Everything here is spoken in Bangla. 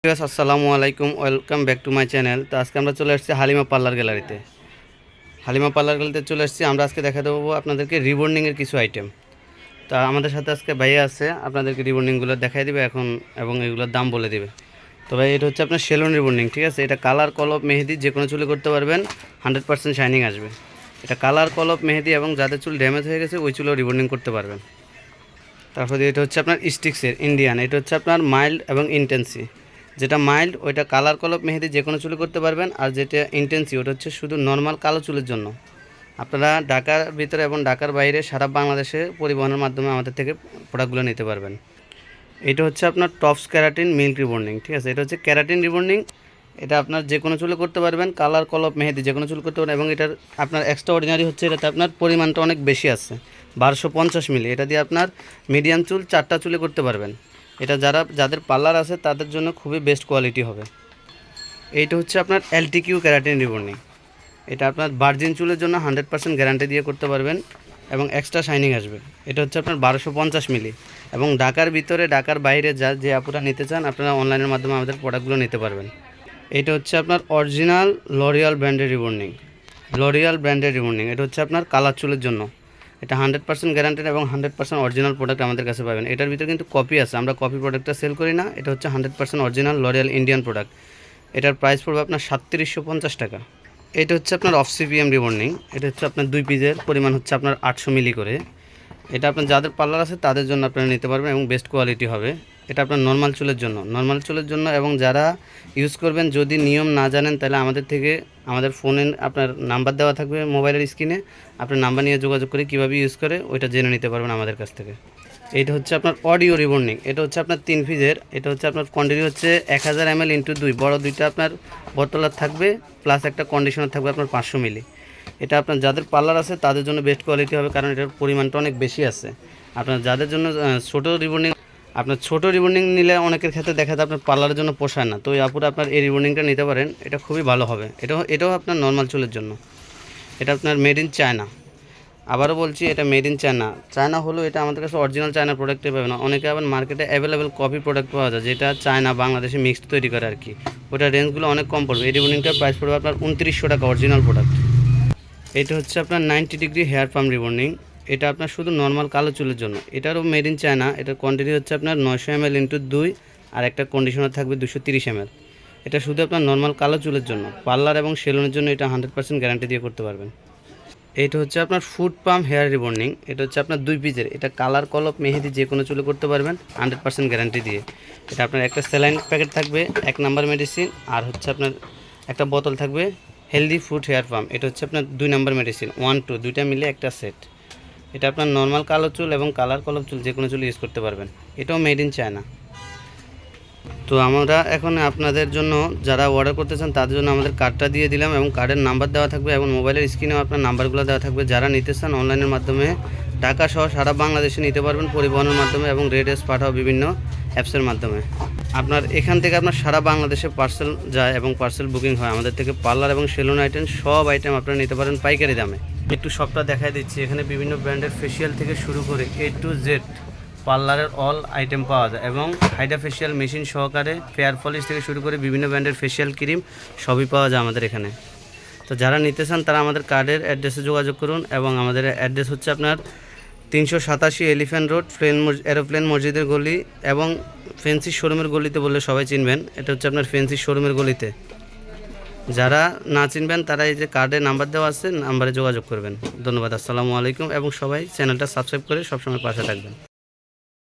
আসসালামু আলাইকুম, welcome back to my channel. তো আজকে আমরা চলে আসছি হালিমা পার্লার গ্যালারিতে। হালিমা পার্লার গ্যালারিতে চলে আসছি। আমরা আজকে দেখা দেবো আপনাদেরকে রিবন্ডিংয়ের কিছু আইটেম। তা আমাদের সাথে আজকে ভাইয়া আছে, আপনাদেরকে রিবন্ডিংগুলো দেখাই দিবে এখন এবং এগুলোর দাম বলে দেবে। তো ভাই, এটা হচ্ছে আপনার সেলুন রিবন্ডিং, ঠিক আছে? এটা কালার কলপ মেহেদি যে কোনো চুলে করতে পারবেন, 100% শাইনিং আসবে। এটা কালার কলপ মেহেদি এবং যাদের চুল ড্যামেজ হয়ে গেছে ওই চুলেও রিবন্ডিং করতে পারবেন। তারপরে এটা হচ্ছে আপনার স্টিক্সের ইন্ডিয়ান, এটা হচ্ছে আপনার মাইল্ড এবং ইন্টেন্সি। যেটা মাইল্ড ওইটা কালার কলপ মেহেদি যে কোনো চুলে করতে পারবেন, আর যেটা ইন্টেন্সি ওটা হচ্ছে শুধু নর্মাল কালো চুলের জন্য। আপনারা ঢাকার ভিতরে এবং ঢাকার বাইরে সারা বাংলাদেশে পরিবহনের মাধ্যমে আমাদের থেকে প্রোডাক্টগুলো নিতে পারবেন। এটা হচ্ছে আপনার টপস ক্যারাটিন মিল্ক রিবন্ডিং, ঠিক আছে? এটা হচ্ছে ক্যারাটিন রিবন্ডিং। এটা আপনার যে কোনো চুলে করতে পারবেন, কালার কলপ মেহেদি যে কোনো চুল করতে পারবেন। এবং এটার আপনার এক্সট্রা অর্ডিনারি হচ্ছে এটাতে আপনার পরিমাণটা অনেক বেশি আছে, 1250 মিলি। এটা দিয়ে আপনার মিডিয়াম চুল 4টা চুলে করতে পারবেন। এটা যাদের পার্লার আছে তাদের জন্য খুবই বেস্ট কোয়ালিটি হবে। এইটা হচ্ছে আপনার এলটিকিউ ক্যারাটিন রিবন্ডিং। এটা আপনার ভার্জিন চুলের জন্য 100% গ্যারান্টি দিয়ে করতে পারবেন এবং এক্সট্রা শাইনিং আসবে। এটা হচ্ছে আপনার 1250 মিলি। এবং ঢাকার ভিতরে ঢাকার বাইরে যে আপুরা নিতে চান আপনারা অনলাইনের মাধ্যমে আমাদের প্রোডাক্টগুলো নিতে পারবেন। এটা হচ্ছে আপনার অরিজিনাল লরিয়াল ব্র্যান্ডের রিবন্ডিং। লরিয়াল ব্র্যান্ডের রিবন্ডিং এটা হচ্ছে আপনার কালার চুলের জন্য। এটা 100% গ্যারান্টেড এবং 100% অরিজিনাল প্রোডাক্ট আমাদের কাছে পাবেন। এটার ভিতরে কিন্তু কপি আছে, আমরা কপি প্রোডাক্টটা সেল করি না। এটা হচ্ছে 100% অরিজিনাল লরিয়াল ইন্ডিয়ান প্রোডাক্ট। এটার প্রাইস পড়বে আপনার 3750 টাকা। এটা হচ্ছে আপনার অফ সিপিএম রিবন্ডিং। এটা হচ্ছে আপনার 2 পিসের, পরিমাণ হচ্ছে আপনার 800 মিলি করে। এটা আপনার যাদের পার্লার আছে তাদের জন্য আপনারা নিতে পারবেন এবং বেস্ট কোয়ালিটি হবে। এটা আপনার নর্মাল চুলের জন্য এবং যারা ইউজ করবেন যদি নিয়ম না জানেন তাহলে আমাদের ফোনে আপনার নাম্বার দেওয়া থাকবে মোবাইলের স্ক্রিনে, আপনার নাম্বার নিয়ে যোগাযোগ করে কীভাবে ইউজ করে ওইটা জেনে নিতে পারবেন আমাদের কাছ থেকে। এইটা হচ্ছে আপনার অডিও রিবন্ডিং। এটা হচ্ছে আপনার 3 পিসের। এটা হচ্ছে আপনার কোয়ান্টিটি হচ্ছে 1000 ml × 2, বড় দুইটা আপনার বোতলার থাকবে প্লাস একটা কন্ডিশনার থাকবে আপনার 500 মিলি। এটা আপনার যাদের পার্লার আছে তাদের জন্য বেস্ট কোয়ালিটি হবে, কারণ এটার পরিমাণটা অনেক বেশি আছে। আপনার যাদের জন্য ছোটো রিবন্ডিং নিলে অনেকের ক্ষেত্রে দেখা যায় আপনার পার্লারের জন্য পোষায় না, তো ওই আপুরা আপনার এই রিবন্ডিংটা নিতে পারেন। এটা খুবই ভালো হবে। এটাও আপনার নর্মাল চুলের জন্য। এটা আপনার মেড ইন চায়না। আবারও বলছি, এটা মেড ইন চায়না হলেও এটা আমাদের কাছে অরিজিনাল চায়না প্রোডাক্টে পাবে না। অনেকে আবার মার্কেটে অ্যাভেলেবেল কপি প্রোডাক্ট পাওয়া যায় যেটা চায়না বাংলাদেশে মিক্সড তৈরি করে আর কি, ওটার রেঞ্জগুলো অনেক কম পড়বে। এই রিবন্ডিংটার প্রাইস পড়বে আপনার 2900 টাকা, অরিজিনাল প্রোডাক্ট। এটা হচ্ছে আপনার 90 ডিগ্রি হেয়ার পাম্প রিবন্ডিং। এটা আপনার শুধু নর্মাল কালো চুলের জন্য। এটারও মেড ইন চায়না। এটার কোয়ান্টিটি হচ্ছে আপনার 900 ml × 2, আর একটা কন্ডিশনার থাকবে 230 ml। এটা শুধু আপনার নর্মাল কালো চুলের জন্য। পার্লার এবং সেলুনের জন্য এটা 100% গ্যারান্টি দিয়ে করতে পারবেন। এইটা হচ্ছে আপনার ফুড পাম্প হেয়ার রিবন্ডিং। এটা হচ্ছে আপনার 2 পিসের। এটা কালার কলপ মেহেদি যে কোনো চুলে করতে পারবেন 100% গ্যারান্টি দিয়ে। এটা আপনার একটা স্যালাইন প্যাকেট থাকবে, 1 নাম্বার মেডিসিন, আর হচ্ছে আপনার একটা বোতল থাকবে হেলদি ফুড হেয়ার পাম্প। এটা হচ্ছে আপনার 2 নাম্বার মেডিসিন, 1 2 দুইটা মিলে একটা সেট। এটা আপনার নর্মাল কালো চুল এবং কালার কলপ চুল যে কোনো চুল ইউজ করতে পারবেন। এটাও মেড ইন চায়না। তো আমরা এখন আপনাদের জন্য যারা অর্ডার করতে চান তাদের জন্য আমাদের কার্ডটা দিয়ে দিলাম এবং কার্ডের নাম্বার দেওয়া থাকবে এবং মোবাইলের স্ক্রিনেও আপনার নাম্বারগুলো দেওয়া থাকবে। যারা নিতে চান অনলাইনের মাধ্যমে ঢাকা সহ সারা বাংলাদেশে নিতে পারবেন পরিবহনের মাধ্যমে এবং রেডেস পাঠাও বিভিন্ন অ্যাপসের মাধ্যমে। আপনার এখান থেকে আপনার সারা বাংলাদেশে পার্সেল যায় এবং পার্সেল বুকিং হয়। আমাদের থেকে পার্লার এবং সেলুন আইটেম সব আইটেম আপনারা নিতে পারেন পাইকারি দামে। একটু সবটা দেখাই দিচ্ছি। এখানে বিভিন্ন ব্র্যান্ডের ফেসিয়াল থেকে শুরু করে A to Z পার্লারের অল আইটেম পাওয়া যায় এবং হাইড্রা ফেসিয়াল মেশিন সহকারে ফেয়ার পলিশ থেকে শুরু করে বিভিন্ন ব্র্যান্ডের ফেসিয়াল ক্রিম সবই পাওয়া যায় আমাদের এখানে। তো যারা নিতে চান তারা আমাদের কার্ডের অ্যাড্রেসে যোগাযোগ করুন এবং আমাদের অ্যাড্রেস হচ্ছে আপনার 387 এলিফ্যান্ট রোড, এরোপ্লেন মসজিদের গলি এবং ফেন্সি শোরুমের গলিতে বললে সবাই চিনবেন। এটা হচ্ছে আপনার ফেন্সি শোরুমের গলিতে। যারা না চিনবেন তারা এই যে কার্ডে নাম্বার দেওয়া আছে, নাম্বারে যোগাযোগ করবেন। ধন্যবাদ, আসসালামু আলাইকুম, এবং সবাই চ্যানেলটা সাবস্ক্রাইব করে সবসময় পাশে থাকবেন।